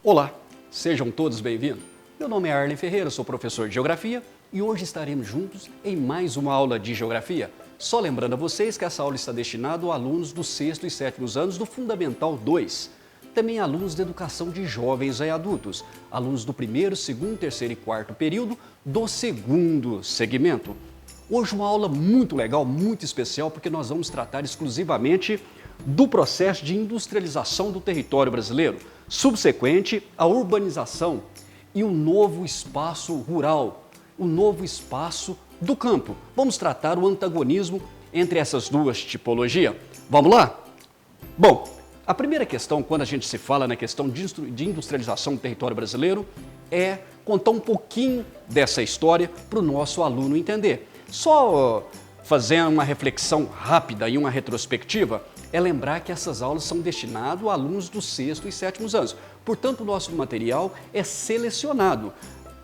Olá, sejam todos bem-vindos. Meu nome é Arlen Ferreira, sou professor de Geografia e hoje estaremos juntos em mais uma aula de Geografia. Só lembrando a vocês que essa aula está destinada a alunos do 6º e 7º anos do Fundamental 2. Também alunos de educação de jovens e adultos, alunos do 1º, 2º, 3º e 4º período do 2º segmento. Hoje uma aula muito legal, muito especial, porque nós vamos tratar exclusivamente do processo de industrialização do território brasileiro, subsequente à urbanização e o novo espaço rural, o novo espaço do campo. Vamos tratar o antagonismo entre essas duas tipologias. Vamos lá? Bom, a primeira questão, quando a gente se fala na questão de industrialização do território brasileiro, é contar um pouquinho dessa história para o nosso aluno entender. Só fazendo uma reflexão rápida e uma retrospectiva, é lembrar que essas aulas são destinadas a alunos dos 6º e 7º anos. Portanto, o nosso material é selecionado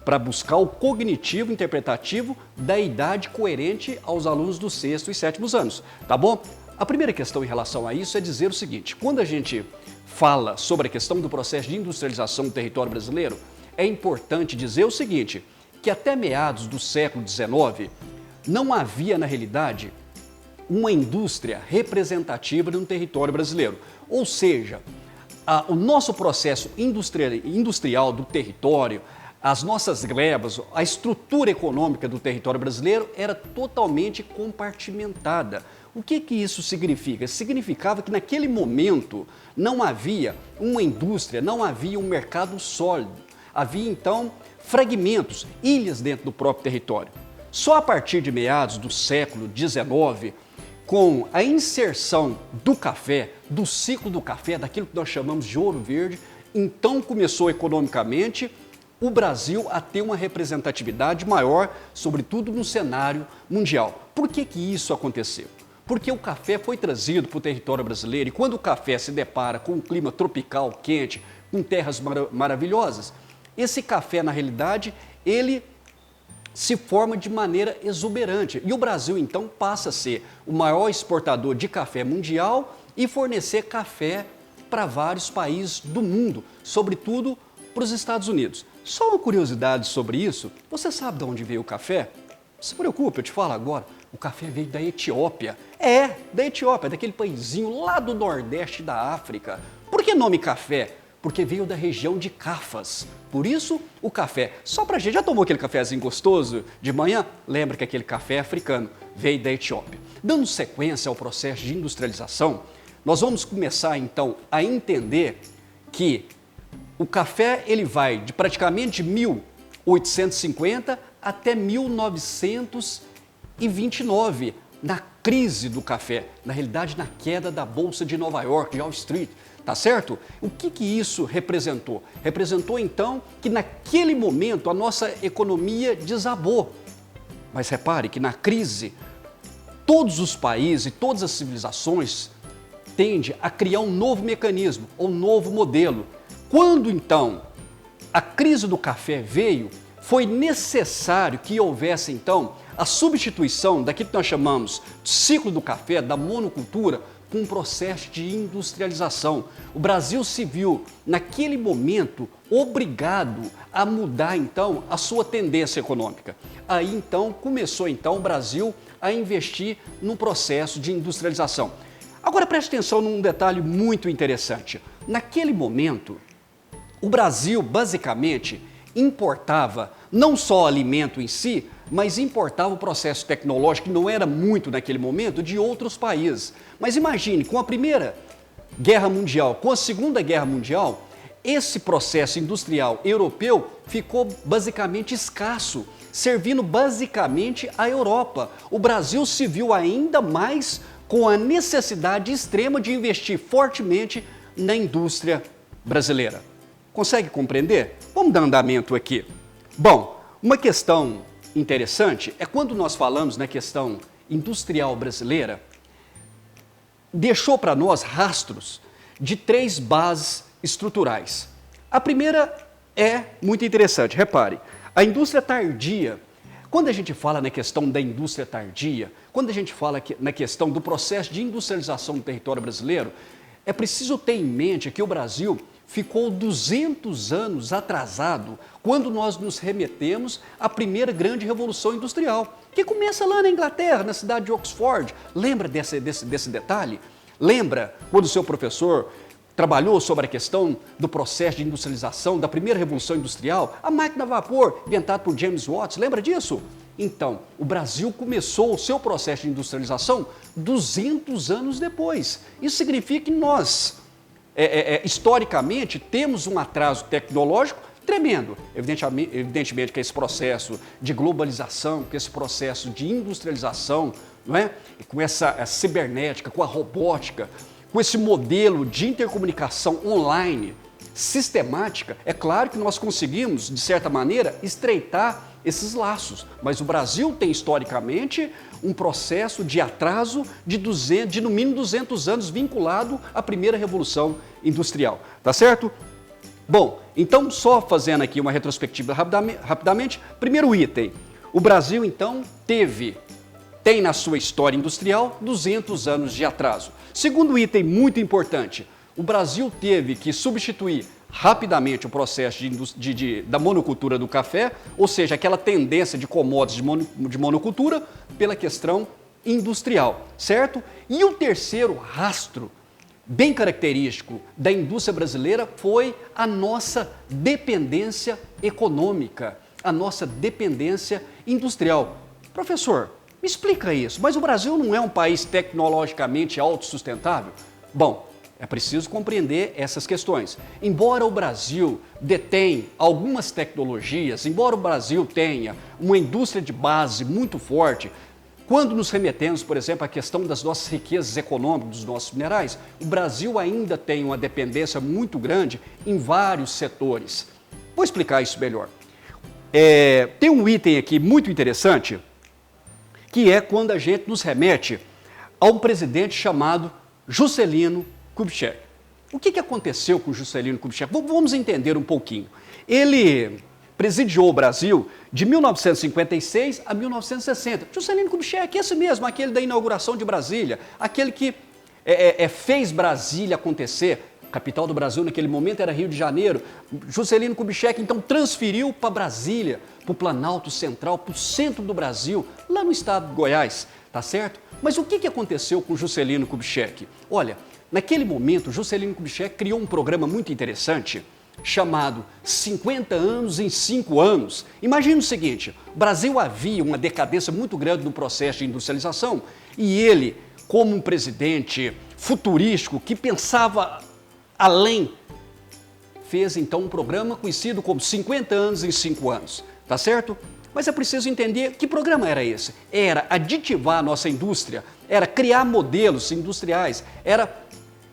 para buscar o cognitivo interpretativo da idade coerente aos alunos dos 6º e 7º anos, tá bom? A primeira questão em relação a isso é dizer o seguinte: quando a gente fala sobre a questão do processo de industrialização do território brasileiro, é importante dizer o seguinte, que até meados do século XIX, não havia, na realidade, uma indústria representativa no território brasileiro. Ou seja, o nosso processo industrial do território, as nossas glebas, a estrutura econômica do território brasileiro era totalmente compartimentada. O que isso significa? Significava que naquele momento não havia uma indústria, não havia um mercado sólido. Havia então fragmentos, ilhas dentro do próprio território. Só a partir de meados do século XIX, com a inserção do café, do ciclo do café, daquilo que nós chamamos de ouro verde, então começou economicamente o Brasil a ter uma representatividade maior, sobretudo no cenário mundial. Por que isso aconteceu? Porque o café foi trazido para o território brasileiro e quando o café se depara com um clima tropical quente, com terras maravilhosas, esse café, na realidade, ele se forma de maneira exuberante. E o Brasil, então, passa a ser o maior exportador de café mundial e fornecer café para vários países do mundo, sobretudo para os Estados Unidos. Só uma curiosidade sobre isso, você sabe de onde veio o café? Não se preocupe, eu te falo agora. O café veio da Etiópia. Da Etiópia, daquele paísinho lá do nordeste da África. Por que nome café? Porque veio da região de Cafas. Por isso, o café. Só pra gente, já tomou aquele cafezinho gostoso de manhã? Lembra que aquele café africano veio da Etiópia. Dando sequência ao processo de industrialização, nós vamos começar então a entender que o café ele vai de praticamente 1850 até 1929, na crise do café, na realidade na queda da Bolsa de Nova York, de Wall Street. Tá certo? O que isso representou? Representou então que naquele momento a nossa economia desabou. Mas repare que na crise, todos os países e todas as civilizações tendem a criar um novo mecanismo, um novo modelo. Quando então a crise do café veio, foi necessário que houvesse então a substituição daquilo que nós chamamos de ciclo do café, da monocultura, com um processo de industrialização. O Brasil se viu, naquele momento, obrigado a mudar, então, a sua tendência econômica. Aí, então, começou, então, o Brasil a investir no processo de industrialização. Agora, preste atenção num detalhe muito interessante. Naquele momento, o Brasil, basicamente, importava não só alimento em si, mas importava o processo tecnológico, que não era muito naquele momento, de outros países. Mas imagine, com a Primeira Guerra Mundial, com a Segunda Guerra Mundial, esse processo industrial europeu ficou basicamente escasso, servindo basicamente a Europa. O Brasil se viu ainda mais com a necessidade extrema de investir fortemente na indústria brasileira. Consegue compreender? Vamos dar andamento aqui. Bom, uma questão interessante é quando nós falamos na questão industrial brasileira, deixou para nós rastros de 3 bases estruturais. A primeira é muito interessante, repare, a indústria tardia. Quando a gente fala na questão da indústria tardia, quando a gente fala na questão do processo de industrialização do território brasileiro, é preciso ter em mente que o Brasil ficou 200 anos atrasado quando nós nos remetemos à primeira grande revolução industrial, que começa lá na Inglaterra, na cidade de Oxford. Lembra desse detalhe? Lembra quando o seu professor trabalhou sobre a questão do processo de industrialização da primeira revolução industrial? A máquina a vapor, inventada por James Watt, lembra disso? Então, o Brasil começou o seu processo de industrialização 200 anos depois. Isso significa que nós, historicamente, temos um atraso tecnológico tremendo. Evidentemente que esse processo de globalização, que esse processo de industrialização, não é? Com essa cibernética, com a robótica, com esse modelo de intercomunicação online sistemática, é claro que nós conseguimos, de certa maneira, estreitar esses laços. Mas o Brasil tem, historicamente, um processo de atraso de no mínimo 200 anos vinculado à primeira revolução industrial. Tá certo? Bom, então, só fazendo aqui uma retrospectiva rapidamente. Primeiro item, o Brasil, então, tem na sua história industrial 200 anos de atraso. Segundo item muito importante, o Brasil teve que substituir rapidamente o processo da monocultura do café, ou seja, aquela tendência de commodities de monocultura, pela questão industrial, certo? E o terceiro rastro bem característico da indústria brasileira foi a nossa dependência econômica, a nossa dependência industrial. Professor, me explica isso, mas o Brasil não é um país tecnologicamente autossustentável? Bom, é preciso compreender essas questões. Embora o Brasil detenha algumas tecnologias, embora o Brasil tenha uma indústria de base muito forte, quando nos remetemos, por exemplo, à questão das nossas riquezas econômicas, dos nossos minerais, o Brasil ainda tem uma dependência muito grande em vários setores. Vou explicar isso melhor. Tem um item aqui muito interessante, que é quando a gente nos remete a um presidente chamado Juscelino Kubitschek. O que aconteceu com Juscelino Kubitschek? Vamos entender um pouquinho. Ele presidiou o Brasil de 1956 a 1960. Juscelino Kubitschek, esse mesmo, aquele da inauguração de Brasília, aquele que fez Brasília acontecer. A capital do Brasil naquele momento era Rio de Janeiro. Juscelino Kubitschek então transferiu para Brasília, para o Planalto Central, para o centro do Brasil, lá no estado de Goiás, tá certo? Mas o que aconteceu com Juscelino Kubitschek? Olha, naquele momento, Juscelino Kubitschek criou um programa muito interessante chamado 50 anos em 5 anos. Imagine o seguinte, o Brasil havia uma decadência muito grande no processo de industrialização e ele, como um presidente futurístico que pensava além, fez então um programa conhecido como 50 anos em 5 anos, tá certo? Mas é preciso entender que programa era esse. Era aditivar a nossa indústria, era criar modelos industriais, era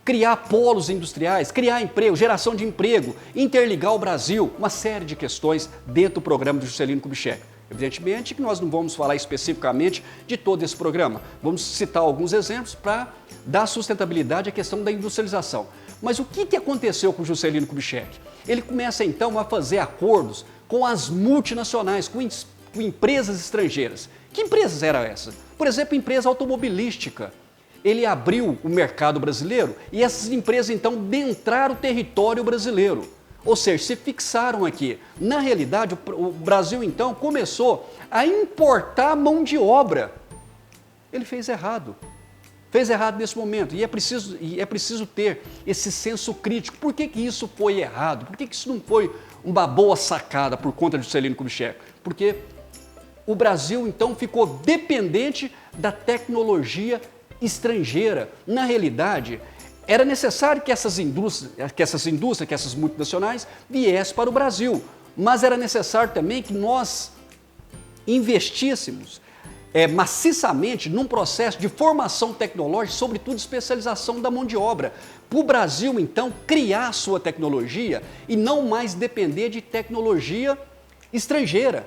criar polos industriais, criar emprego, geração de emprego, interligar o Brasil, uma série de questões dentro do programa de Juscelino Kubitschek. Evidentemente que nós não vamos falar especificamente de todo esse programa, vamos citar alguns exemplos para dar sustentabilidade à questão da industrialização. Mas o que aconteceu com Juscelino Kubitschek? Ele começa então a fazer acordos com as multinacionais, com empresas estrangeiras. Que empresas eram essas? Por exemplo, empresa automobilística. Ele abriu o mercado brasileiro e essas empresas então adentraram o território brasileiro. Ou seja, se fixaram aqui. Na realidade, o Brasil então começou a importar mão de obra. Ele fez errado. Fez errado nesse momento e é preciso ter esse senso crítico. Por que isso foi errado? Por que isso não foi uma boa sacada por conta de Juscelino Kubitschek? Porque o Brasil então ficou dependente da tecnologia estrangeira. Na realidade, era necessário que essas multinacionais viessem para o Brasil, mas era necessário também que nós investíssemos maciçamente num processo de formação tecnológica, sobretudo especialização da mão de obra, para o Brasil, então, criar a sua tecnologia e não mais depender de tecnologia estrangeira.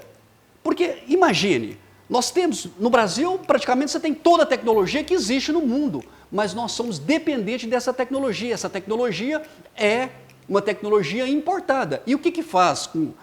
Porque, imagine, nós temos, no Brasil, praticamente você tem toda a tecnologia que existe no mundo, mas nós somos dependentes dessa tecnologia. Essa tecnologia é uma tecnologia importada. E o que faz com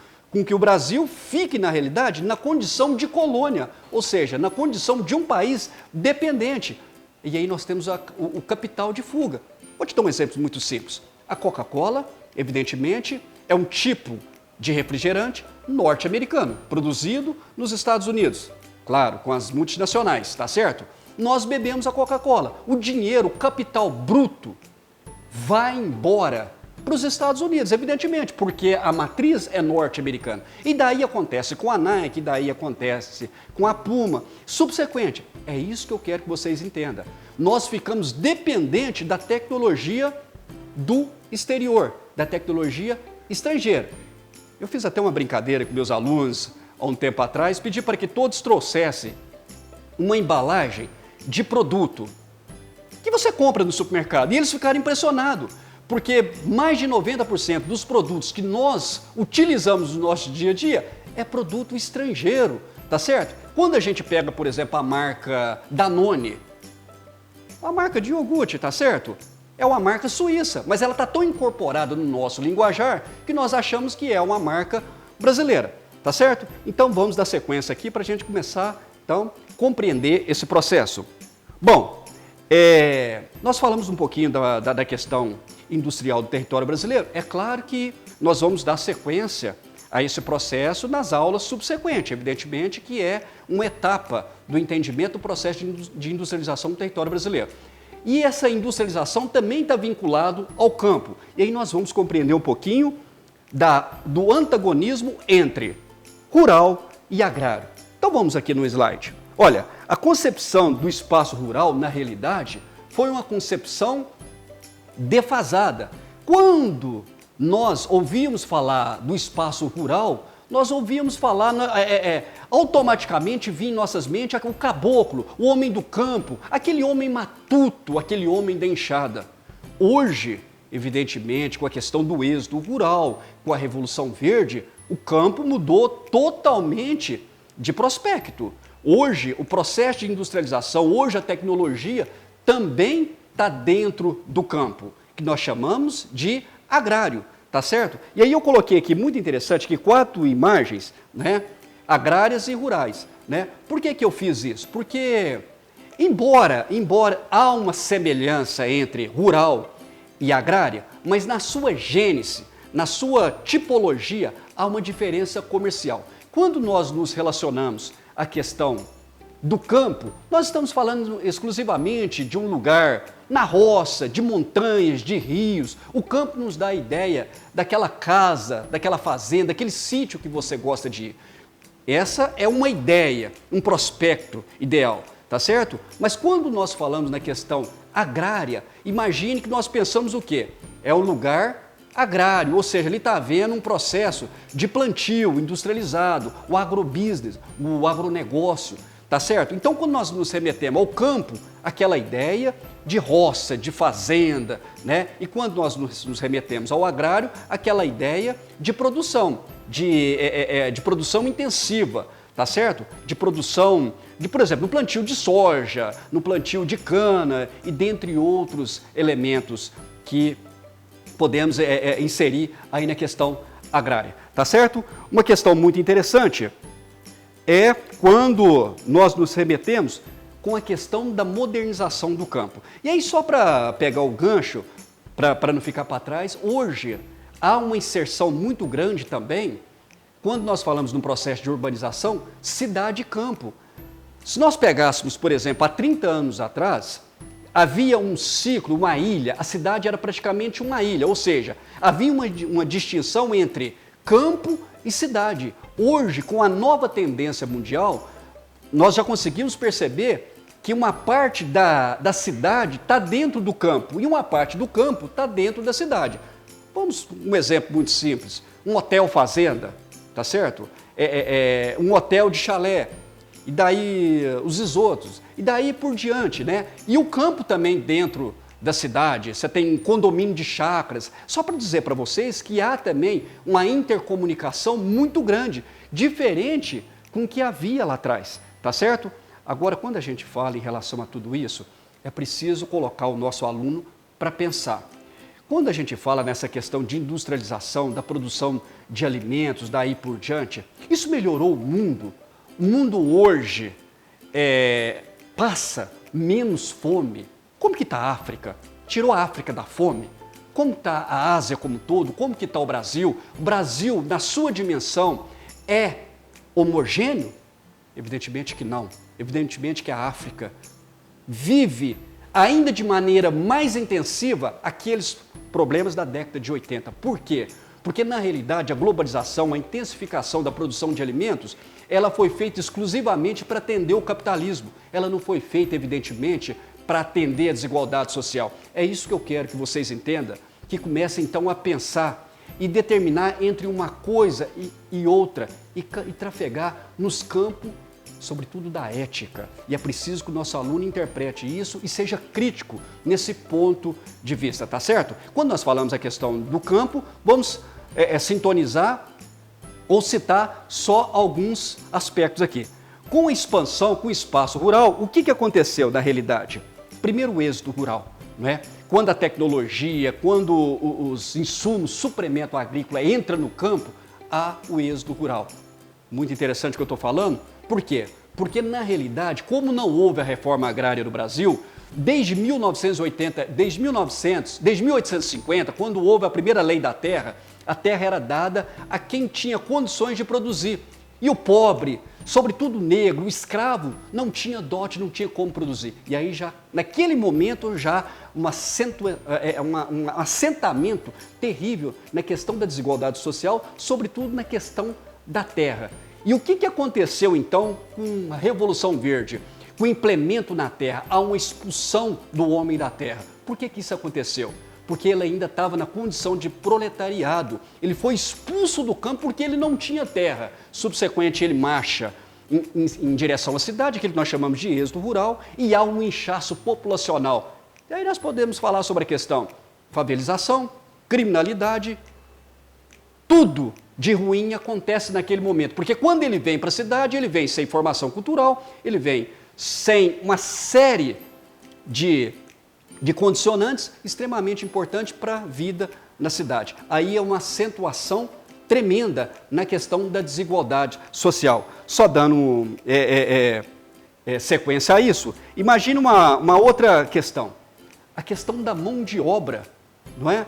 que o Brasil fique, na realidade, na condição de colônia, ou seja, na condição de um país dependente. E aí nós temos o capital de fuga. Vou te dar um exemplo muito simples. A Coca-Cola evidentemente, é um tipo de refrigerante norte-americano, produzido nos Estados Unidos. Claro, com as multinacionais, tá certo? Nós bebemos a Coca-Cola. O dinheiro, o capital bruto, vai embora para os Estados Unidos, evidentemente, porque a matriz é norte-americana. E daí acontece com a Nike, daí acontece com a Puma. Subsequente, é isso que eu quero que vocês entendam. Nós ficamos dependentes da tecnologia do exterior, da tecnologia estrangeira. Eu fiz até uma brincadeira com meus alunos há um tempo atrás, pedi para que todos trouxessem uma embalagem de produto que você compra no supermercado. E eles ficaram impressionados, porque mais de 90% dos produtos que nós utilizamos no nosso dia a dia é produto estrangeiro, tá certo? Quando a gente pega, por exemplo, a marca Danone, a marca de iogurte, tá certo? É uma marca suíça, mas ela está tão incorporada no nosso linguajar que nós achamos que é uma marca brasileira, tá certo? Então vamos dar sequência aqui para a gente começar, então, compreender esse processo. Bom, nós falamos um pouquinho da questão industrial do território brasileiro. É claro que nós vamos dar sequência a esse processo nas aulas subsequentes, evidentemente que é uma etapa do entendimento do processo de industrialização do território brasileiro. E essa industrialização também está vinculado ao campo. E aí nós vamos compreender um pouquinho do antagonismo entre rural e agrário. Então vamos aqui no slide. Olha, a concepção do espaço rural, na realidade, foi uma concepção defasada. Quando nós ouvíamos falar do espaço rural, nós ouvíamos falar, automaticamente vinha em nossas mentes o caboclo, o homem do campo, aquele homem matuto, aquele homem da enxada. Hoje, evidentemente, com a questão do êxodo rural, com a Revolução Verde, o campo mudou totalmente de prospecto. Hoje, o processo de industrialização, hoje a tecnologia também está dentro do campo, que nós chamamos de agrário, tá certo? E aí eu coloquei aqui, muito interessante, que 4 imagens, né, agrárias e rurais, né? Por que eu fiz isso? Porque, embora há uma semelhança entre rural e agrária, mas na sua gênese, na sua tipologia, há uma diferença comercial. Quando nós nos relacionamos à questão do campo, nós estamos falando exclusivamente de um lugar na roça, de montanhas, de rios. O campo nos dá a ideia daquela casa, daquela fazenda, daquele sítio que você gosta de ir. Essa é uma ideia, um prospecto ideal, tá certo? Mas quando nós falamos na questão agrária, imagine que nós pensamos o quê? É um lugar agrário, ou seja, ele está havendo um processo de plantio industrializado, o agrobusiness, o agronegócio, tá certo? Então, quando nós nos remetemos ao campo, aquela ideia de roça, de fazenda, né? E quando nós nos remetemos ao agrário, aquela ideia de produção, de produção intensiva, tá certo? De produção, por exemplo, no plantio de soja, no plantio de cana e dentre outros elementos que podemos inserir aí na questão agrária, tá certo? Uma questão muito interessante é quando nós nos remetemos com a questão da modernização do campo. E aí, só para pegar o gancho, para não ficar para trás, hoje há uma inserção muito grande também, quando nós falamos no processo de urbanização, cidade e campo. Se nós pegássemos, por exemplo, há 30 anos atrás, havia um ciclo, uma ilha, a cidade era praticamente uma ilha, ou seja, havia uma distinção entre campo e cidade. Hoje, com a nova tendência mundial, nós já conseguimos perceber que uma parte da cidade está dentro do campo e uma parte do campo está dentro da cidade. Vamos, um exemplo muito simples, um hotel fazenda, tá certo? Um hotel de chalé, e daí os isotos, e daí por diante, né? E o campo também dentro da cidade, você tem um condomínio de chácaras, só para dizer para vocês que há também uma intercomunicação muito grande, diferente com o que havia lá atrás, tá certo? Agora, quando a gente fala em relação a tudo isso, é preciso colocar o nosso aluno para pensar. Quando a gente fala nessa questão de industrialização, da produção de alimentos, daí por diante, isso melhorou o mundo. O mundo hoje passa menos fome. Como que está a África? Tirou a África da fome? Como está a Ásia como um todo? Como que está o Brasil? O Brasil, na sua dimensão, é homogêneo? Evidentemente que não. Evidentemente que a África vive ainda de maneira mais intensiva aqueles problemas da década de 80. Por quê? Porque, na realidade, a globalização, a intensificação da produção de alimentos, ela foi feita exclusivamente para atender o capitalismo. Ela não foi feita, evidentemente, para atender a desigualdade social. É isso que eu quero que vocês entendam, que comecem então a pensar e determinar entre uma coisa e outra e trafegar nos campos, sobretudo da ética. E é preciso que o nosso aluno interprete isso e seja crítico nesse ponto de vista, tá certo? Quando nós falamos a questão do campo, vamos sintonizar ou citar só alguns aspectos aqui. Com a expansão, com o espaço rural, o que aconteceu na realidade? Primeiro, o êxodo rural, não é? Quando a tecnologia, quando os insumos, suplemento agrícola entra no campo, há o êxodo rural. Muito interessante o que eu estou falando. Por quê? Porque, na realidade, como não houve a reforma agrária no Brasil, desde 1850, quando houve a primeira lei da terra, a terra era dada a quem tinha condições de produzir. E o pobre, sobretudo o negro, o escravo, não tinha dote, não tinha como produzir. E aí já, naquele momento, já um assentamento terrível na questão da desigualdade social, sobretudo na questão da terra. E o que aconteceu então com a Revolução Verde? Com o implemento na terra, há uma expulsão do homem da terra. Por que isso aconteceu? Porque ele ainda estava na condição de proletariado. Ele foi expulso do campo porque ele não tinha terra. Subsequente, ele marcha em direção à cidade, que nós chamamos de êxodo rural, e há um inchaço populacional. E aí nós podemos falar sobre a questão favelização, criminalidade, tudo de ruim acontece naquele momento. Porque quando ele vem para a cidade, ele vem sem formação cultural, ele vem sem uma série de condicionantes extremamente importantes para a vida na cidade. Aí é uma acentuação tremenda na questão da desigualdade social. Só dando sequência a isso, imagine uma outra questão. A questão da mão de obra, não é?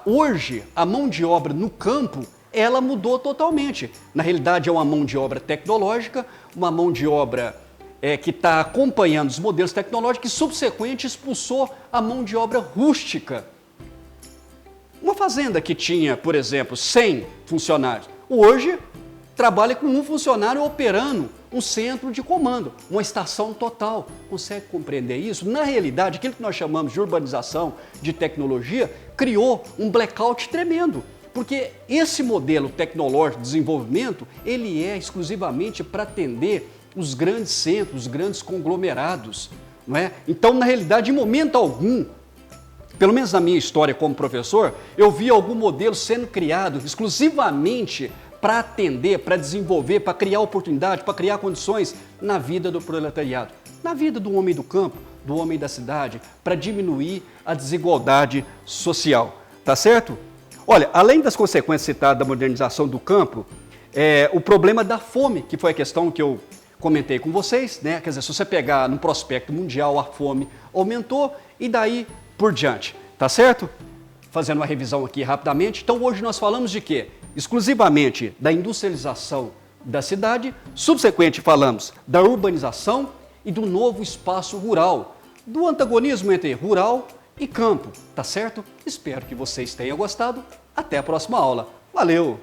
Hoje, a mão de obra no campo, ela mudou totalmente. Na realidade, é uma mão de obra tecnológica, uma mão de obra que está acompanhando os modelos tecnológicos e, subsequente, expulsou a mão de obra rústica. Uma fazenda que tinha, por exemplo, 100 funcionários, hoje trabalha com um funcionário operando um centro de comando, uma estação total. Consegue compreender isso? Na realidade, aquilo que nós chamamos de urbanização, de tecnologia, criou um blackout tremendo. Porque esse modelo tecnológico de desenvolvimento, ele é exclusivamente para atender os grandes centros, os grandes conglomerados, não é? Então, na realidade, em momento algum, pelo menos na minha história como professor, eu vi algum modelo sendo criado exclusivamente para atender, para desenvolver, para criar oportunidade, para criar condições na vida do proletariado, na vida do homem do campo, do homem da cidade, para diminuir a desigualdade social, tá certo? Olha, além das consequências citadas da modernização do campo, o problema da fome, que foi a questão que eu comentei com vocês, né? Quer dizer, se você pegar no prospecto mundial, a fome aumentou e daí por diante, tá certo? Fazendo uma revisão aqui rapidamente, então hoje nós falamos de quê? Exclusivamente da industrialização da cidade, subsequente falamos da urbanização e do novo espaço rural, do antagonismo entre rural e campo, tá certo? Espero que vocês tenham gostado. Até a próxima aula. Valeu!